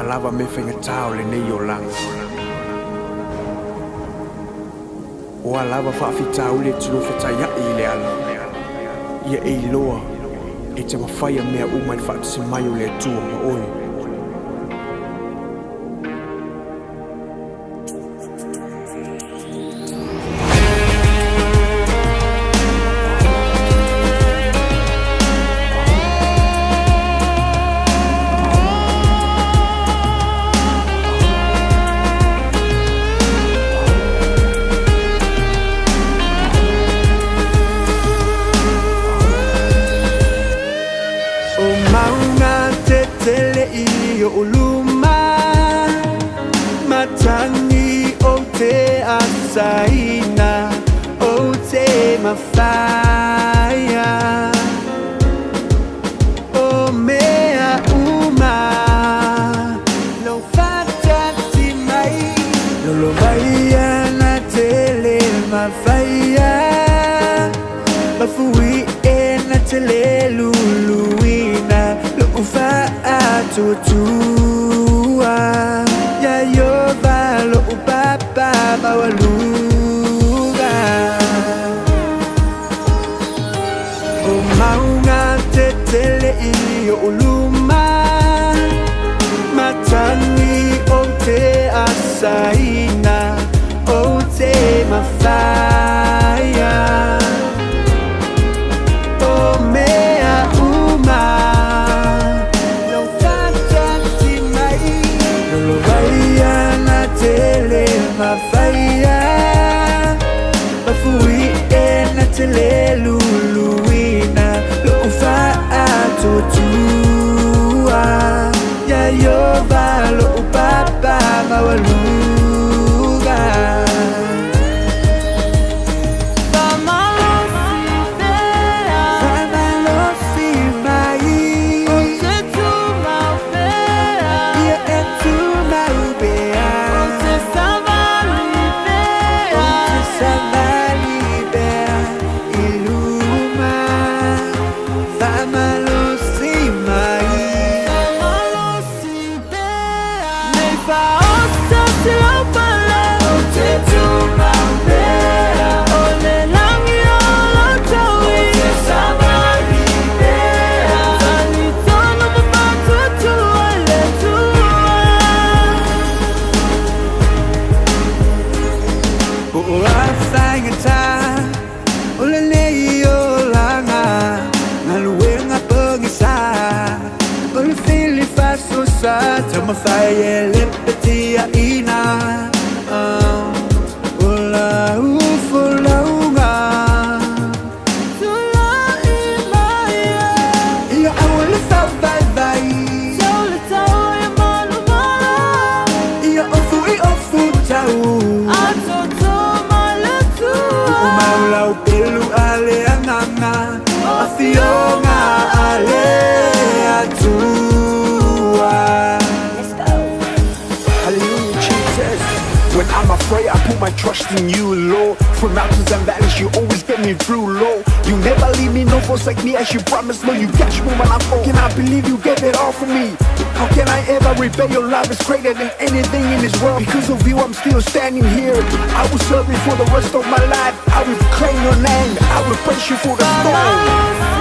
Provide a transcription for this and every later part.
lava me whenga tau le nei o langa. Oa lava whaafitau le tulu whatai ai le ala. Ia e loa, e te mawhaia mea umai whaatisi mai o le atua ma oi. O luma matangi o te asaina o te mawhaia o mea uma lo whatati mai lolo vaia na tele mawhaia mafui e na tele luluina lo ufa tutua ya yo valo upapa bawaluga o maunga tetele I o luma matani o te asaina o te mawhaia o mea uma tele mawhaia mafui e na tele luluina lo ufa atutua ya yo valo upapa mawaluga to my fire liberty ina ola ufulaunga tula imaya ia awala sabai sola tau ya malu ia ofu tau atoto malatu umaula upelu ale anganga afionga ale atu. When I'm afraid, I put my trust in you, Lord. From mountains and valleys, you always get me through, Lord. You never leave me, no forsake me, as you promised, Lord. You catch me when I fall. Can I believe you gave it all for me? How can I ever repay your love? It's greater than anything in this world. Because of you, I'm still standing here. I will serve you for the rest of my life. I will claim your name. I will praise you for the storm.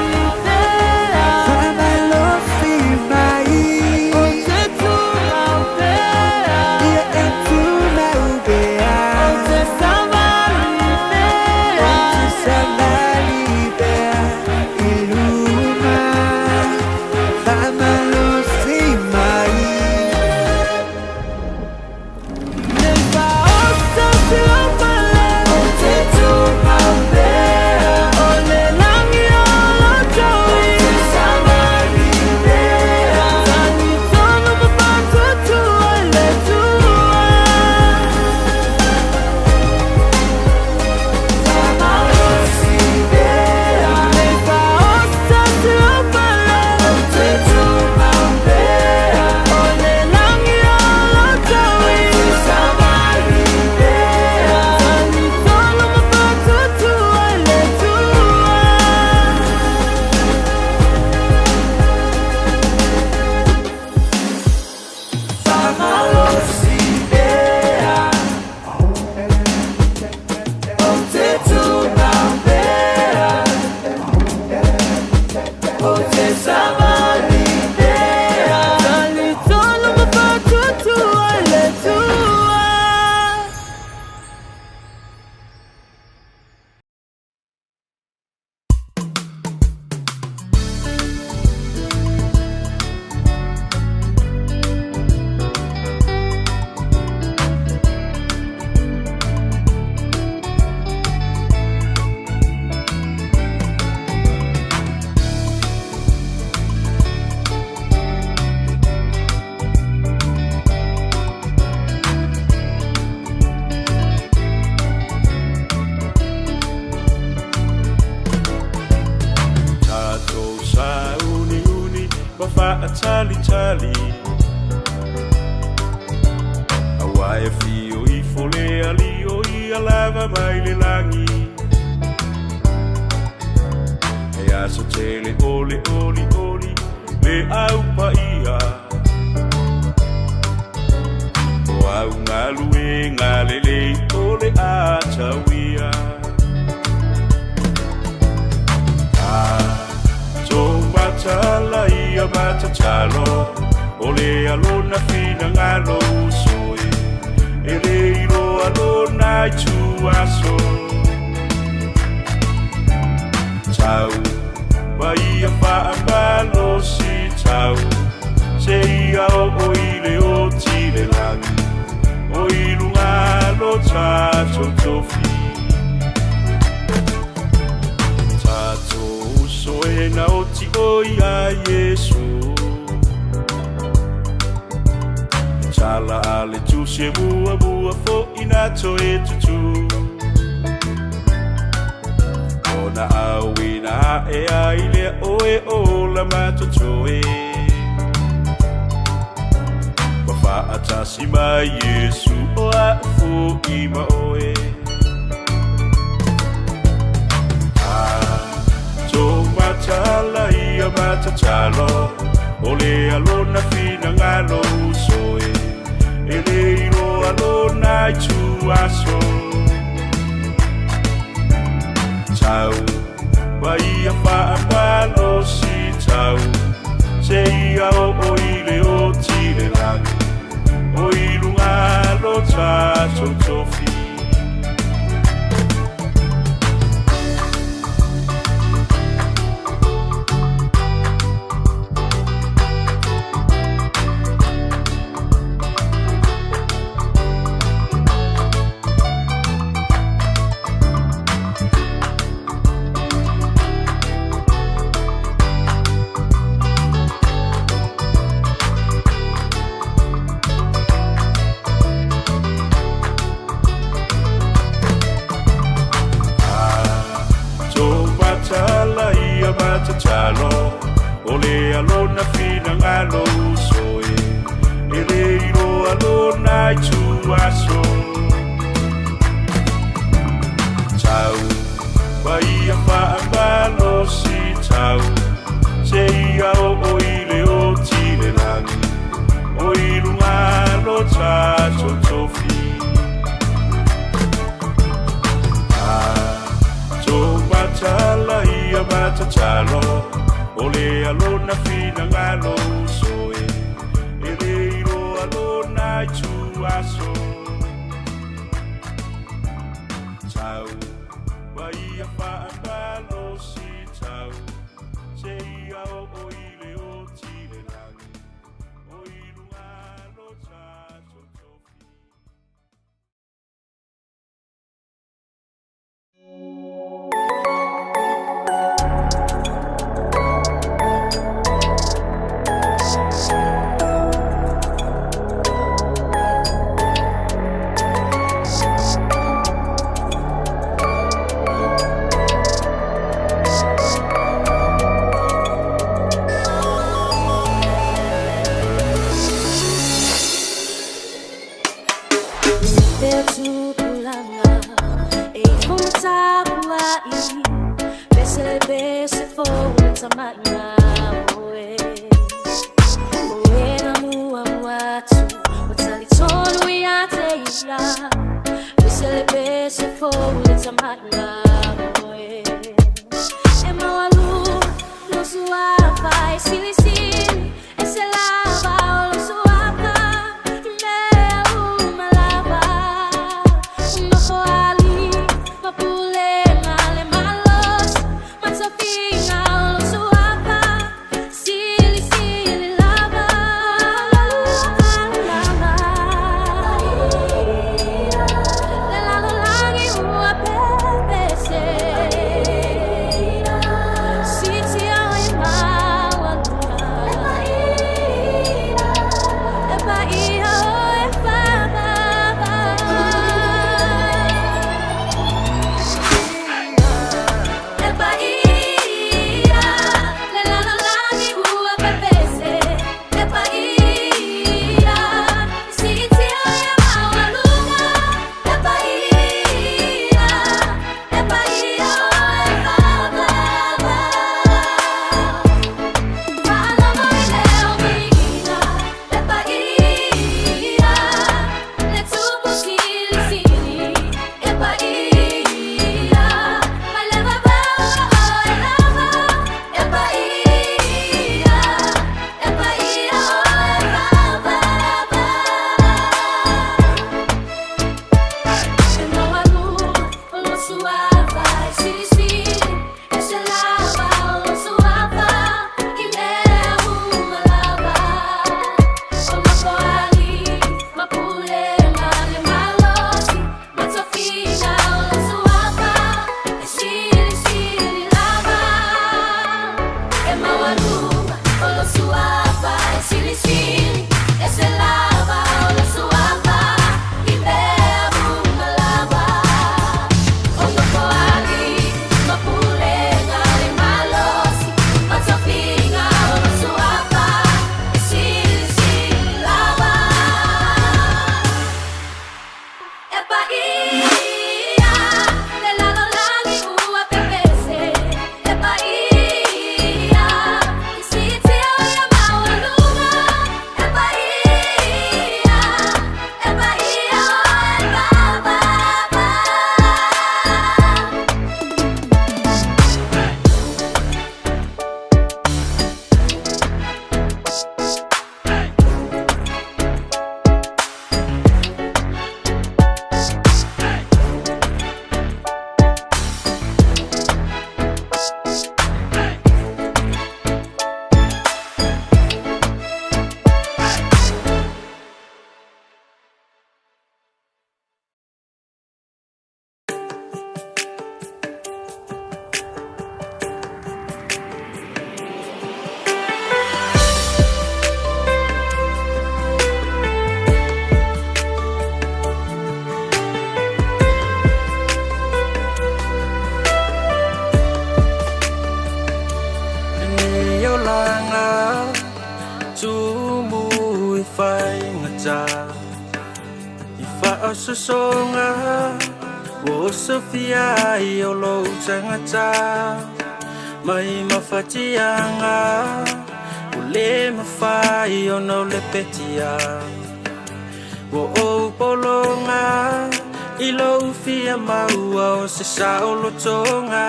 Te tu mau atali Awai fio I fole alio I alava mai le langi E asa tele ole oli oli le au pa ia O au ngalu e ngalele ole atawia Tala ia matatalo O le alona fina ngalo usoi E le ilo alona I tuaso Tau Wa ia whaambalo si tau Se ia o ile o tile langi O ilu ngalo tato tofi E na oti o ia Yesu Tala ale tu se bua bua fo ina to e tutu Ona awina e aile o la matoto e Wafa atasi mai Yesu o a fo ima oe Tala ia matatalo O le alona fina ngalo usoe E le ilo alona I tuaso Tau Wa ia whaambalo si tau Se ia o ile o tile langi O ilu ngalo tato tofi Matatalo O le alona fina ngalo usoe E le ilo alona I tuaso Tau Wa ia whaambalo si tau Se ia o ile o tile langi O ilu ngalo tato tofi Tala ia matatalo O le alona fina ngalo usoe E le ilo alona I tuaso Tau Wa ia whaambalo si tau Se ia o ile o tile langi O ilu ngalo tato tofi ososonga o Sofia I olo tangata mai mafatianga ule mafai ono le petia o polonga ilo ufia maua o se saolo tonga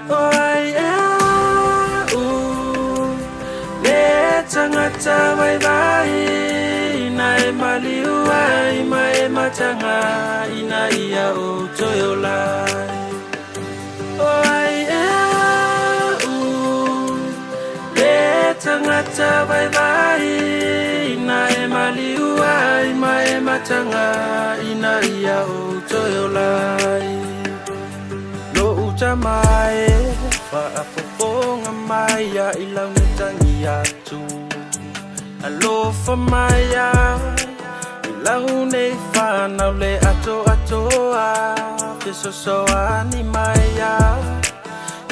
o ai le tangata vai vai na e maliua I mai matanga ina ia o toyolai o ai le tangata vai vai na e maliua I mai matanga ina ia o toyolai lo utamae fa afofonga mai ya ilau netangia tu alofa maya ilau nei whanau le atoa Fesosoa ni maya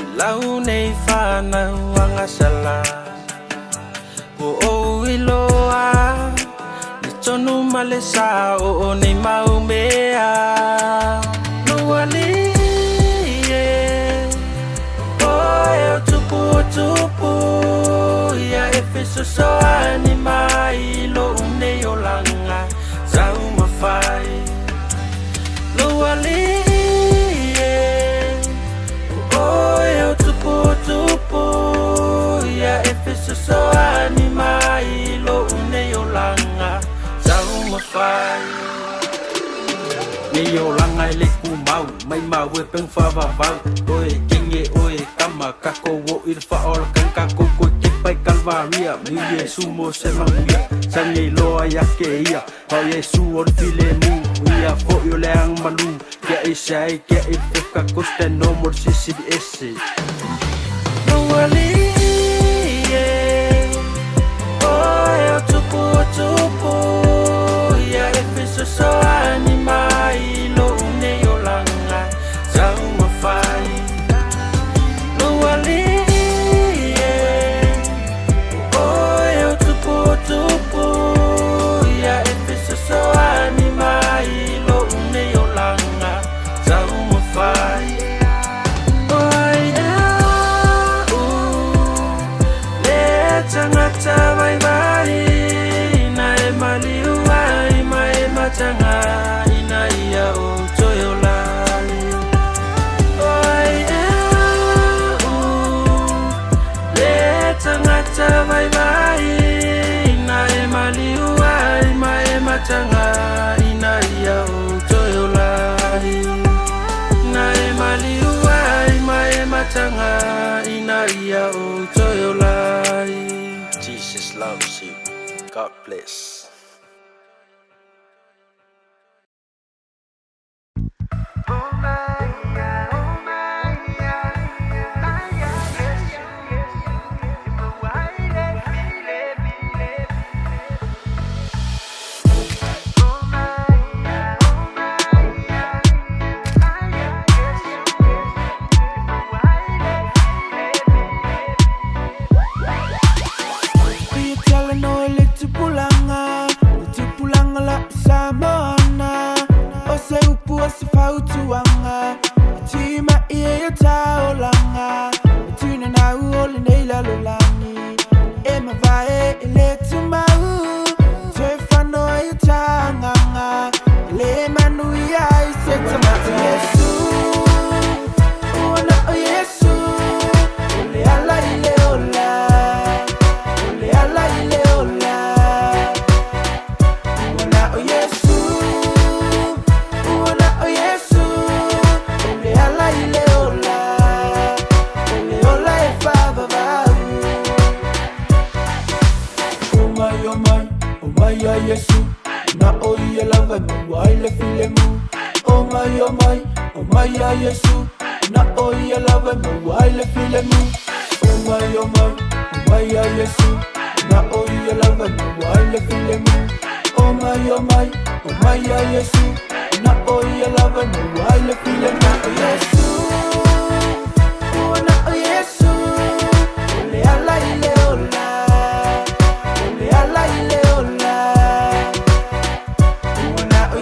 ilau nei whanau angasala o iloa ni tonu male sa o nei maumea no wali o tupu ya Fesosoa ni mai lo nei olanga zau mafai lo wali o tupu ya Fesosoa ni mai lo nei olanga zau mafai ni olanga le kumau mai mau e peng fa va oi kinge oi kama kako wo il fa ol kan kako ko pai Calvaria mi Yesu mo se mangia sangi loa ya ke ia o Yesu on file mu ia fo yo le ang malu ya isai ke ifka koste no more CCBS no wali o tupu ya Fesosoa ni mai lo ne yolanga zau mafai no wali tupu ya Fesosoa ni mai lo ne yolanga zau mafai oi le tangata vai vai na e maliua I mai matanga ina ia o toyolai oi le tangata vai vai maliua I mai matanga ina ia o toyolai na e maliua I mai matanga ina ia o toyolai Jesus loves you. God bless.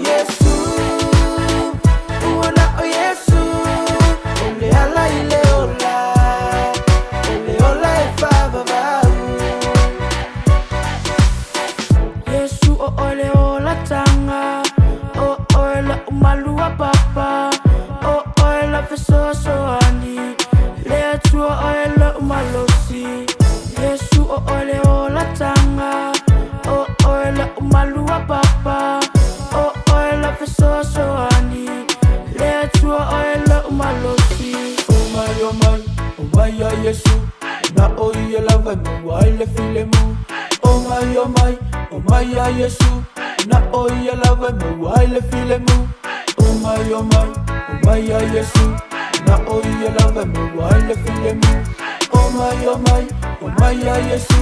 Yes. papa. Oh, I love it so ani. Le tua I love malosi. Yesu oh le ola tanga. Oh, I love malua papa. Oh, I love it so ani. Le tua I love malosi. Oh my ya Yesu. Na oye lava me wile file mu. Oh my ya Yesu. Na oye lava me wile file mu. Oh my ya Yesu. Na oye lava me wile file mu. Oh my ya Yesu.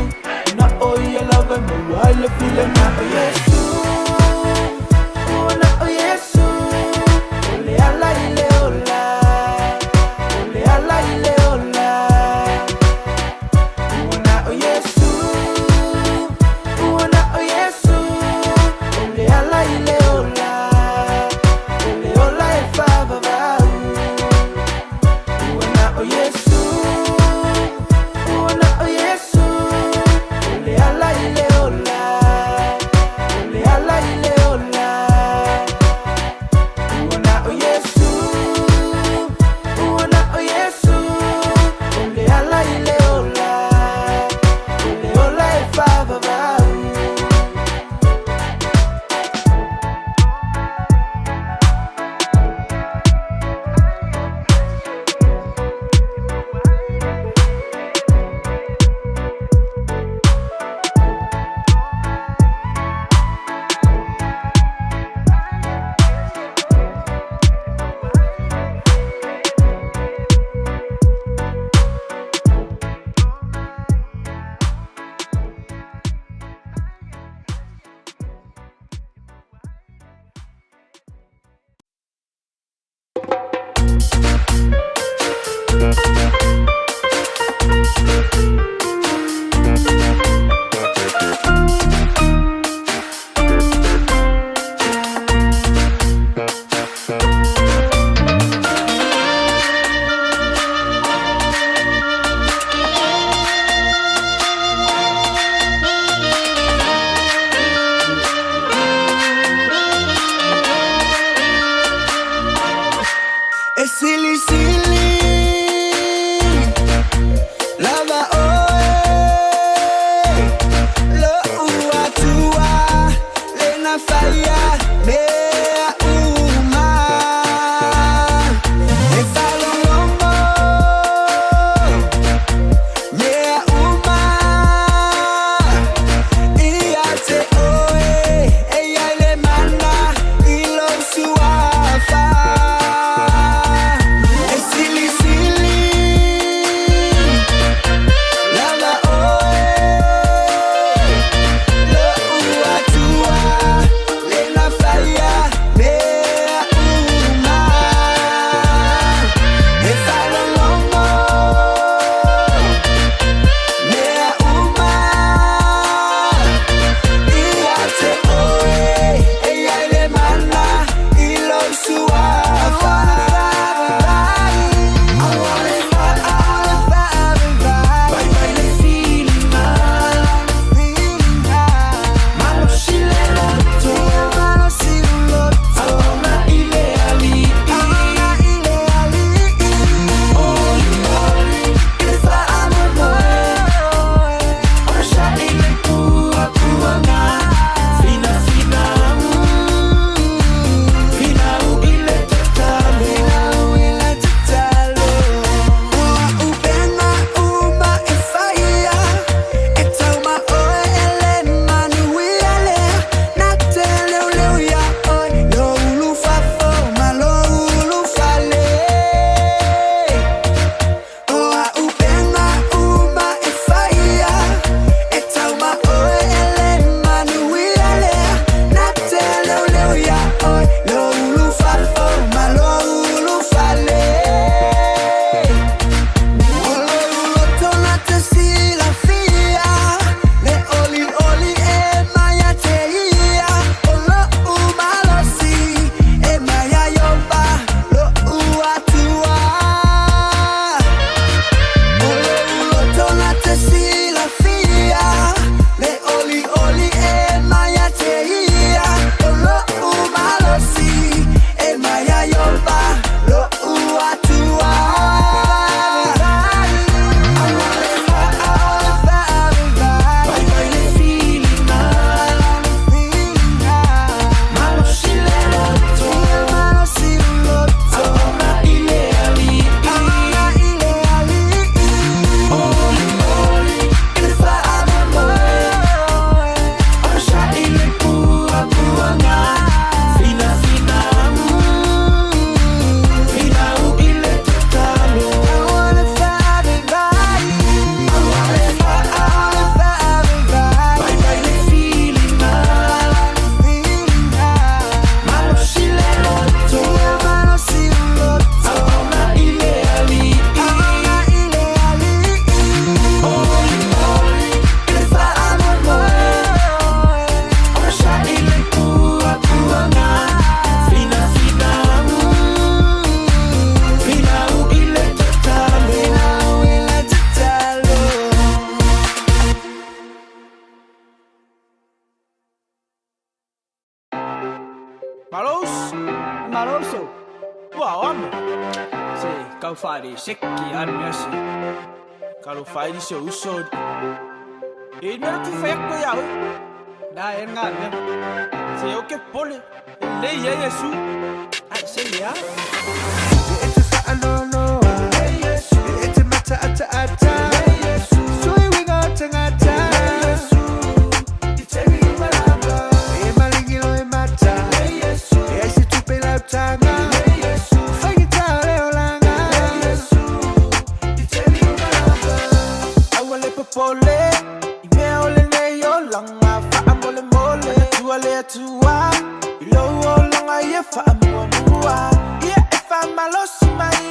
Na oye lava me wile file mu. Yesu, oh na Yesu, ole ala ile ola, ole ala ile ola. Oh na Yesu, oh na Yesu, ole ala ile ola, ole ola e fa baba. Oh na Yesu, oh na Yesu, ole ala ile ola. Ole ala ile so. Wow, I'm say, go fight it, sick, I'm mercy. Kalau fight it, so usod. Ini tu fake ko yaw. Dah enggak ya. Say okay, pole. Le ya Yesu. Ay say ya. It's a no no. It's a mata ata ata. So we got tangata. It's a new malamba. E malingilo e mata. Yes, it's to pay up tanga. Fagi tale olanga. It's a new malamba. I will let pole. Ime ole ne yo langa fa amole mole. Tuale tuwa. Ilo langa ye fa amua. Yeah, if I'm a loss my.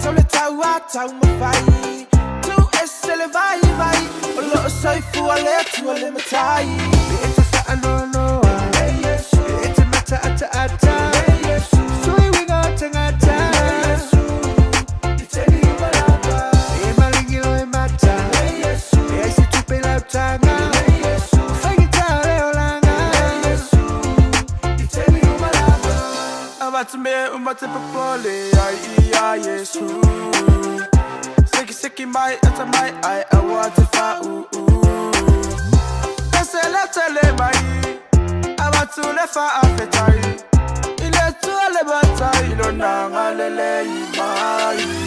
Tole tawa tawa mafai. Tu esele vai vai. Olo sai fu ale tuale matai. It's a no no. It's a mata ata ata. So we got tangata. It's a new malamba. E malingilo e mata. Yes, it's to pay up tanga. Fagi tale olanga. It's a new malamba. Abatme umate pole ai Yesu. Seki mai ata mai ai awate fa Kasela tele mai abatu le fa afetai. Ile tu ale batai lo na ngalele mai.